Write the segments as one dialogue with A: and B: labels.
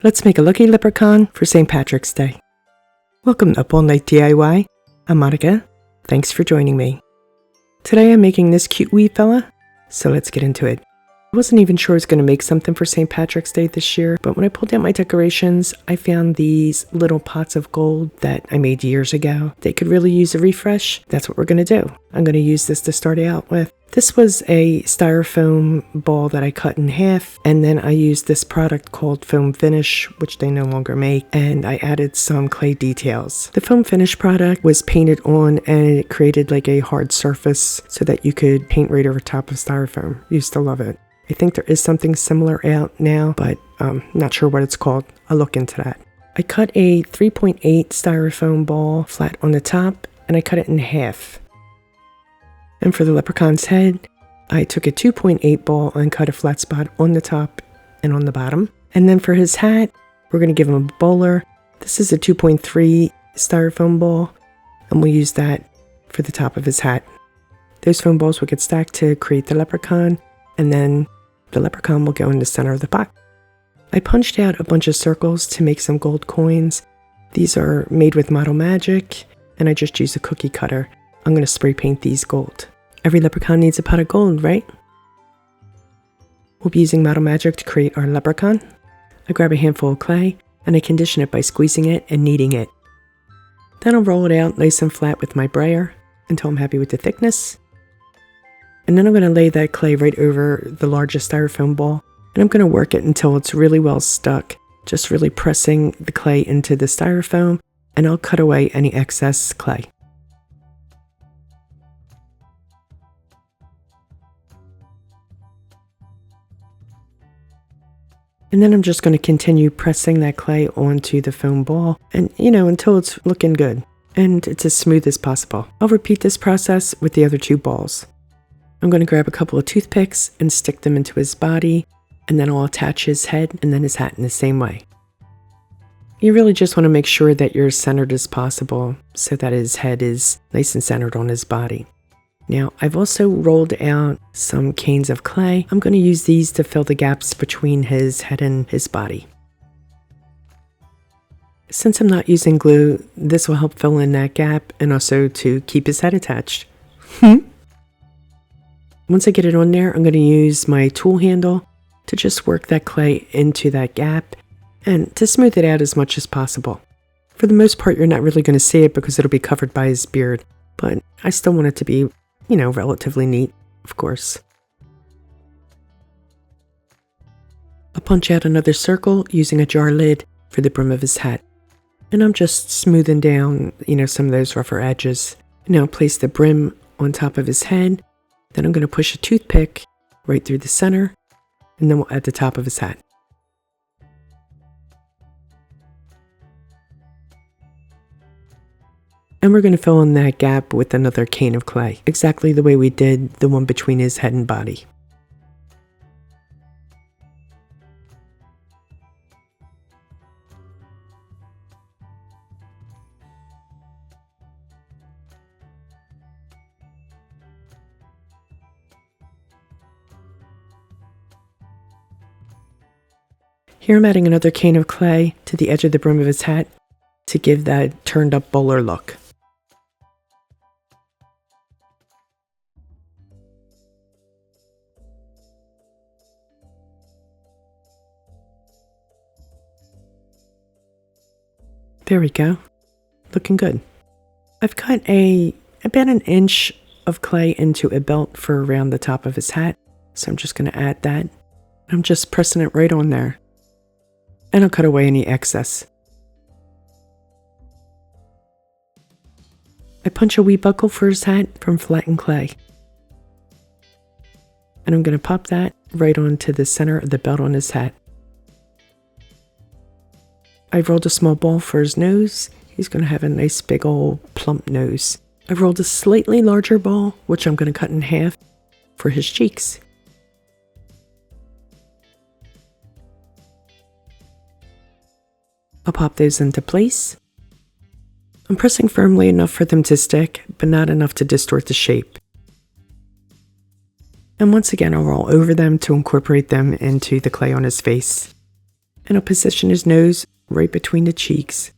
A: Let's make a Lucky Leprechaun for St. Patrick's Day. Welcome to Up All Night DIY. I'm Monica. Thanks for joining me. Today I'm making this cute wee fella, so let's get into it. I wasn't even sure I was going to make something for St. Patrick's Day this year, but when I pulled out my decorations, I found these little pots of gold that I made years ago. They could really use a refresh. That's what we're going to do. I'm going to use this to start out with. This was a styrofoam ball that I cut in half, and then I used this product called Foam Finish, which they no longer make, and I added some clay details. The Foam Finish product was painted on, and it created like a hard surface so that you could paint right over top of styrofoam. Used to love it. I think there is something similar out now, but not sure what it's called. I'll look into that. I cut a 3.8 styrofoam ball flat on the top, and I cut it in half. And for the leprechaun's head, I took a 2.8 ball and cut a flat spot on the top and on the bottom. And then for his hat, we're going to give him a bowler. This is a 2.3 styrofoam ball, and we'll use that for the top of his hat. Those foam balls will get stacked to create the leprechaun, and then the leprechaun will go in the center of the pot. I punched out a bunch of circles to make some gold coins. These are made with Model Magic, and I just used a cookie cutter. I'm going to spray paint these gold. Every leprechaun needs a pot of gold, right? We'll be using Model Magic to create our leprechaun. I grab a handful of clay, and I condition it by squeezing it and kneading it. Then I'll roll it out nice and flat with my brayer until I'm happy with the thickness. And then I'm going to lay that clay right over the largest styrofoam ball, and I'm going to work it until it's really well stuck, just really pressing the clay into the styrofoam, and I'll cut away any excess clay. And then I'm just going to continue pressing that clay onto the foam ball, and until it's looking good, and it's as smooth as possible. I'll repeat this process with the other two balls. I'm going to grab a couple of toothpicks and stick them into his body, and then I'll attach his head and then his hat in the same way. You really just want to make sure that you're as centered as possible so that his head is nice and centered on his body. Now, I've also rolled out some canes of clay. I'm going to use these to fill the gaps between his head and his body. Since I'm not using glue, this will help fill in that gap and also to keep his head attached. Once I get it on there, I'm going to use my tool handle to just work that clay into that gap and to smooth it out as much as possible. For the most part, you're not really going to see it because it'll be covered by his beard, but I still want it to be, relatively neat, of course. I'll punch out another circle using a jar lid for the brim of his hat. And I'm just smoothing down, some of those rougher edges. Now place the brim on top of his head. Then I'm going to push a toothpick right through the center, and then we'll add the top of his hat. And we're going to fill in that gap with another cane of clay, exactly the way we did the one between his head and body. Here I'm adding another cane of clay to the edge of the brim of his hat to give that turned up bowler look. There we go. Looking good. I've cut about an inch of clay into a belt for around the top of his hat, so I'm just going to add that. I'm just pressing it right on there. And I'll cut away any excess. I punch a wee buckle for his hat from flattened clay. And I'm going to pop that right onto the center of the belt on his hat. I've rolled a small ball for his nose. He's going to have a nice big old plump nose. I've rolled a slightly larger ball, which I'm going to cut in half, for his cheeks. I'll pop those into place. I'm pressing firmly enough for them to stick, but not enough to distort the shape. And once again, I'll roll over them to incorporate them into the clay on his face. And I'll position his nose right between the cheeks.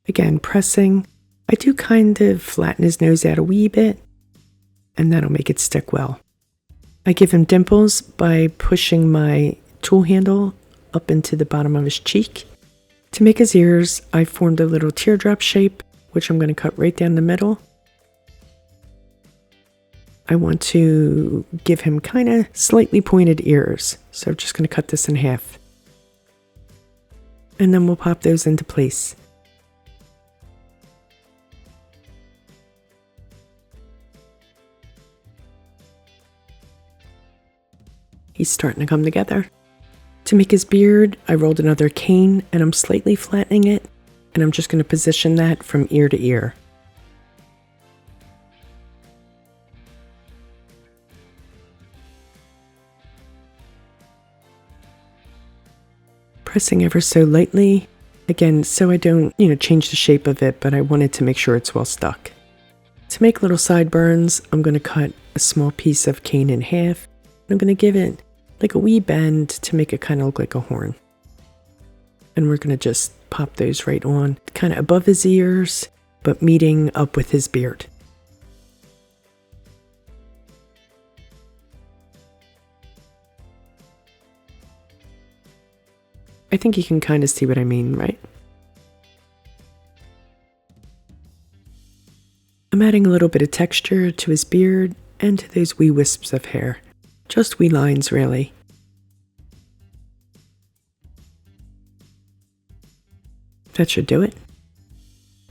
A: Again, pressing. I do kind of flatten his nose out a wee bit, and that'll make it stick well. I give him dimples by pushing my tool handle up into the bottom of his cheek. To make his ears, I formed a little teardrop shape, which I'm going to cut right down the middle. I want to give him kind of slightly pointed ears, so I'm just going to cut this in half. And then we'll pop those into place. He's starting to come together. To make his beard, I rolled another cane and I'm slightly flattening it, and I'm just going to position that from ear to ear. Pressing ever so lightly, again, so I don't, change the shape of it, but I wanted to make sure it's well stuck. To make little sideburns, I'm going to cut a small piece of cane in half. I'm going to give it like a wee bend to make it kind of look like a horn. And we're going to just pop those right on, kind of above his ears, but meeting up with his beard. I think you can kind of see what I mean, right? I'm adding a little bit of texture to his beard and to those wee wisps of hair. Just wee lines, really. That should do it.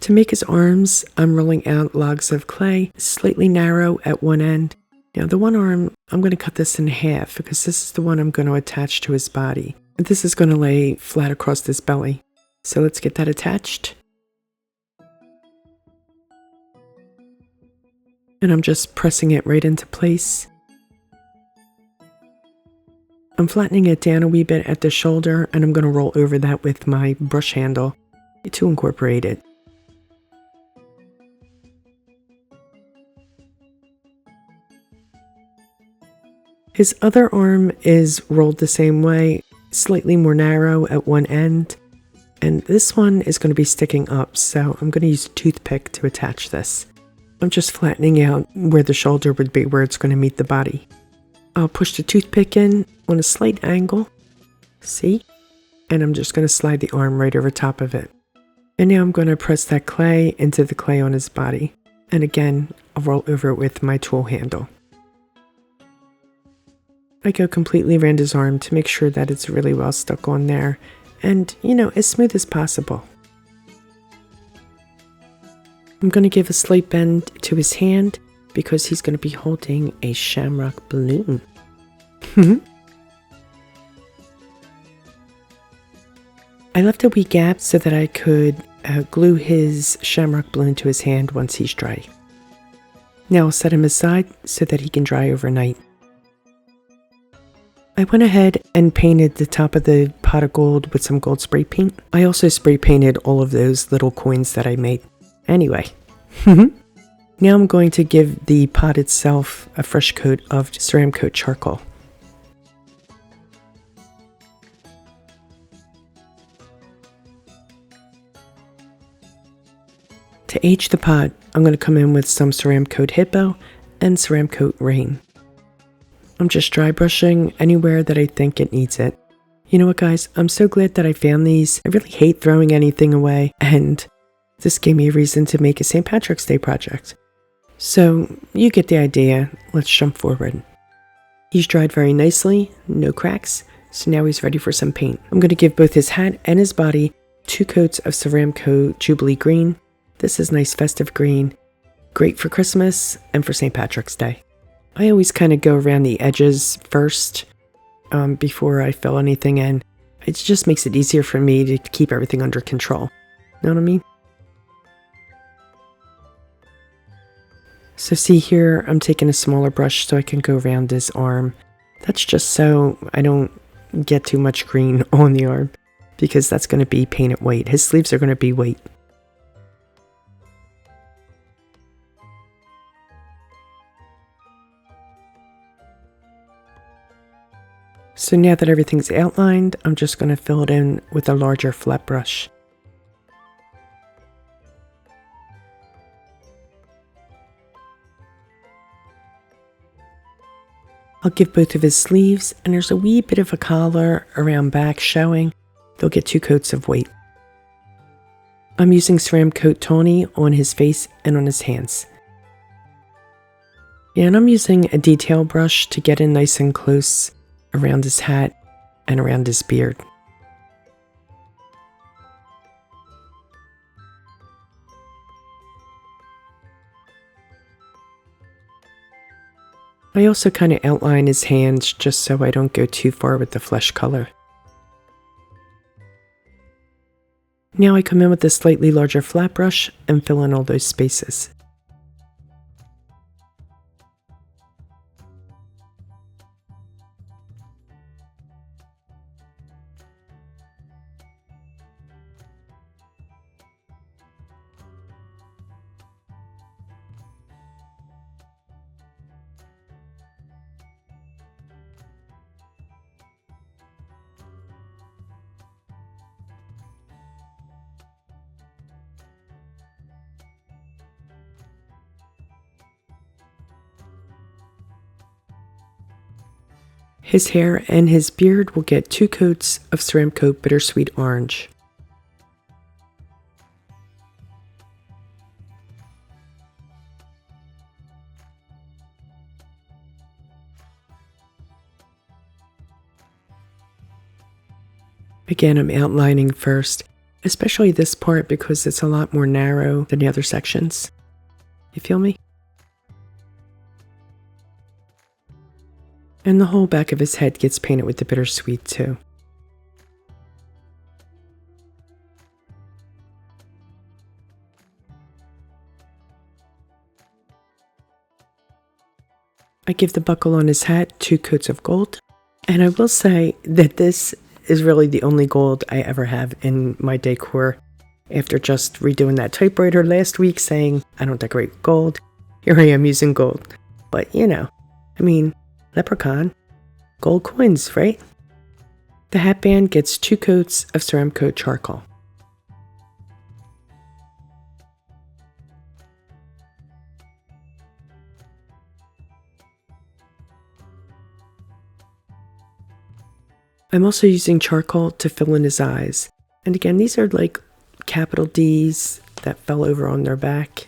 A: To make his arms, I'm rolling out logs of clay, slightly narrow at one end. Now the one arm, I'm going to cut this in half because this is the one I'm going to attach to his body. And this is going to lay flat across his belly. So let's get that attached. And I'm just pressing it right into place. I'm flattening it down a wee bit at the shoulder, and I'm going to roll over that with my brush handle to incorporate it. His other arm is rolled the same way, slightly more narrow at one end, and this one is going to be sticking up, so I'm going to use a toothpick to attach this. I'm just flattening out where the shoulder would be, where it's going to meet the body. I'll push the toothpick in on a slight angle, see? And I'm just going to slide the arm right over top of it. And now I'm going to press that clay into the clay on his body. And again, I'll roll over it with my tool handle. I go completely around his arm to make sure that it's really well stuck on there. And, as smooth as possible. I'm going to give a slight bend to his hand because he's going to be holding a Shamrock balloon. I left a wee gap so that I could glue his Shamrock balloon to his hand once he's dry. Now I'll set him aside so that he can dry overnight. I went ahead and painted the top of the pot of gold with some gold spray paint. I also spray painted all of those little coins that I made. Anyway, now I'm going to give the pot itself a fresh coat of Ceramcoat Charcoal. To age the pot, I'm going to come in with some Ceramcoat Hippo and Ceramcoat Rain. I'm just dry brushing anywhere that I think it needs it. You know what, guys? I'm so glad that I found these. I really hate throwing anything away, and this gave me a reason to make a St. Patrick's Day project. So, you get the idea. Let's jump forward. He's dried very nicely, no cracks, so now he's ready for some paint. I'm going to give both his hat and his body 2 coats of Ceramcoat Jubilee Green. This is nice festive green, great for Christmas and for St. Patrick's Day. I always kind of go around the edges first before I fill anything in. It just makes it easier for me to keep everything under control. Know what I mean? So see here, I'm taking a smaller brush so I can go around his arm. That's just so I don't get too much green on the arm, because that's going to be painted white. His sleeves are going to be white. So now that everything's outlined, I'm just going to fill it in with a larger flat brush. I'll give both of his sleeves, and there's a wee bit of a collar around back showing. They'll get 2 coats of white. I'm using Ceramcoat Tawney on his face and on his hands. Yeah, and I'm using a detail brush to get in nice and close around his hat and around his beard. I also kind of outline his hands just so I don't go too far with the flesh color. Now I come in with a slightly larger flat brush and fill in all those spaces. His hair and his beard will get 2 coats of Ceramcoat Bittersweet Orange. Again, I'm outlining first, especially this part because it's a lot more narrow than the other sections. You feel me? And the whole back of his head gets painted with the bittersweet too. I give the buckle on his hat 2 coats of gold. And I will say that this is really the only gold I ever have in my decor. After just redoing that typewriter last week saying I don't decorate with gold, here I am using gold. But you know, I mean, Leprechaun, gold coins, right? The hat band gets 2 coats of Ceramcoat Charcoal. I'm also using charcoal to fill in his eyes. And again, these are like capital D's that fell over on their back.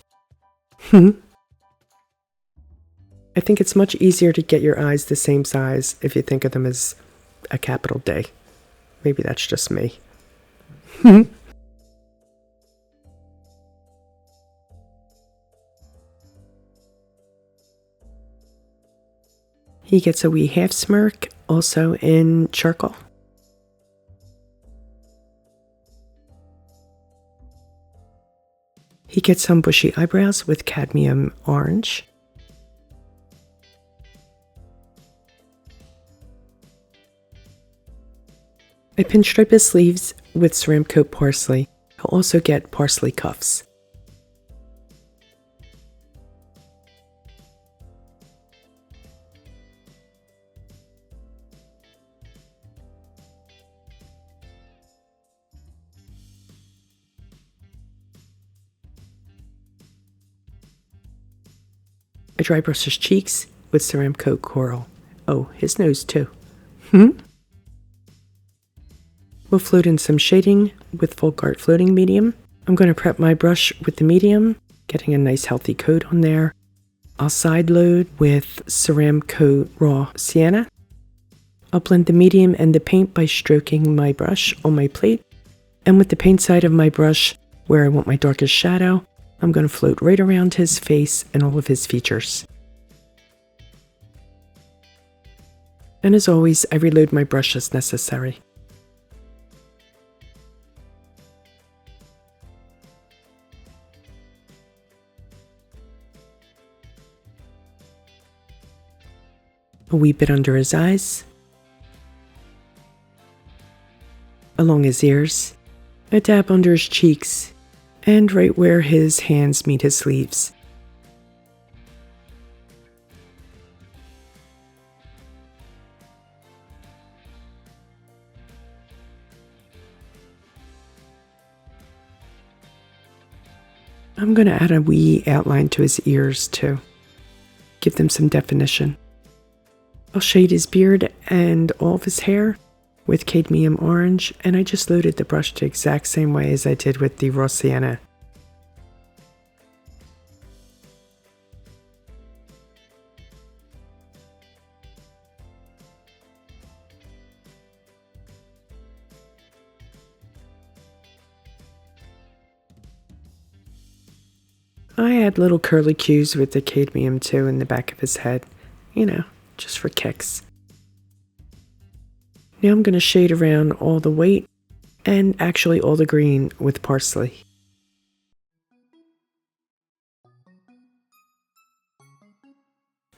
A: I think it's much easier to get your eyes the same size if you think of them as a capital D. Maybe that's just me. He gets a wee half smirk, also in charcoal. He gets some bushy eyebrows with cadmium orange. I pinstripe his sleeves with Ceramcoat Parsley. He'll also get parsley cuffs. I dry brush his cheeks with Ceramcoat Coral. Oh, his nose too. We'll float in some shading with Folk Art Floating Medium. I'm going to prep my brush with the medium, getting a nice healthy coat on there. I'll side load with Ceramcoat Raw Sienna. I'll blend the medium and the paint by stroking my brush on my plate. And with the paint side of my brush, where I want my darkest shadow, I'm going to float right around his face and all of his features. And as always, I reload my brush as necessary. A wee bit under his eyes, along his ears, a dab under his cheeks, and right where his hands meet his sleeves. I'm going to add a wee outline to his ears too. Give them some definition. I'll shade his beard and all of his hair with cadmium orange, and I just loaded the brush the exact same way as I did with the Raw Sienna. I add little curly cues with the cadmium too in the back of his head, you know, just for kicks. Now I'm going to shade around all the white and actually all the green with parsley.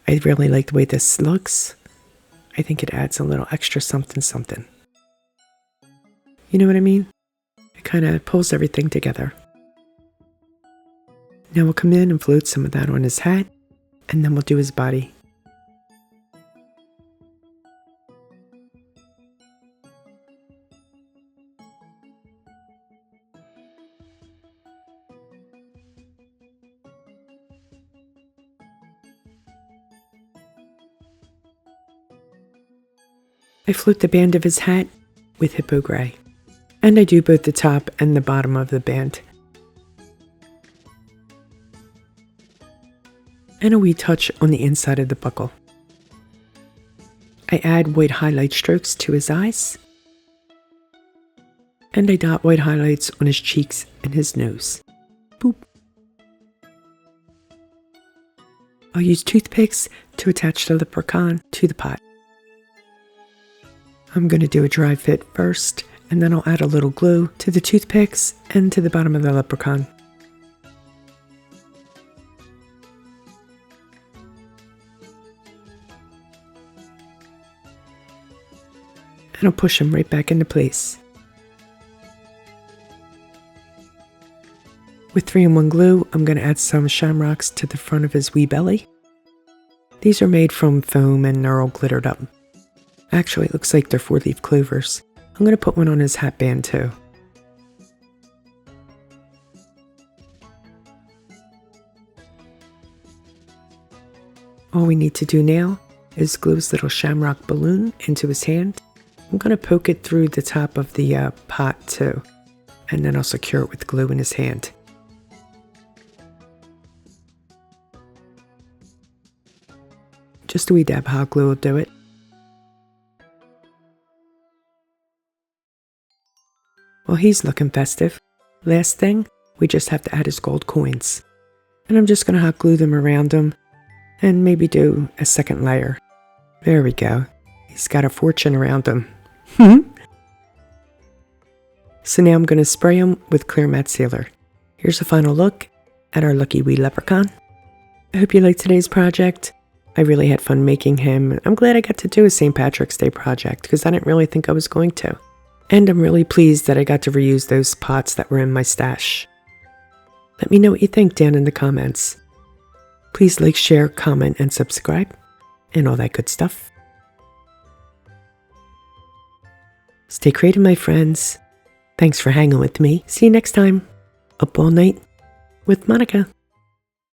A: I really like the way this looks. I think it adds a little extra something something. You know what I mean? It kind of pulls everything together. Now we'll come in and float some of that on his hat, and then we'll do his body. I float the band of his hat with Hippo Gray, and I do both the top and the bottom of the band. And a wee touch on the inside of the buckle. I add white highlight strokes to his eyes, and I dot white highlights on his cheeks and his nose. Boop. I'll use toothpicks to attach the leprechaun to the pot. I'm going to do a dry fit first, and then I'll add a little glue to the toothpicks and to the bottom of the leprechaun. And I'll push him right back into place. With 3-in-1 glue, I'm going to add some Shamrocks to the front of his wee belly. These are made from foam and they're all glittered up. Actually, it looks like they're 4-leaf clovers. I'm going to put one on his hat band too. All we need to do now is glue his little shamrock balloon into his hand. I'm going to poke it through the top of the pot too, and then I'll secure it with glue in his hand. Just a wee dab hot glue will do it. Well, he's looking festive. Last thing, we just have to add his gold coins. And I'm just going to hot glue them around him and maybe do a second layer. There we go. He's got a fortune around him. So now I'm going to spray him with clear matte sealer. Here's a final look at our lucky wee leprechaun. I hope you liked today's project. I really had fun making him. I'm glad I got to do a St. Patrick's Day project because I didn't really think I was going to. And I'm really pleased that I got to reuse those pots that were in my stash. Let me know what you think down in the comments. Please like, share, comment, and subscribe, and all that good stuff. Stay creative, my friends. Thanks for hanging with me. See you next time. Up all night with Monica.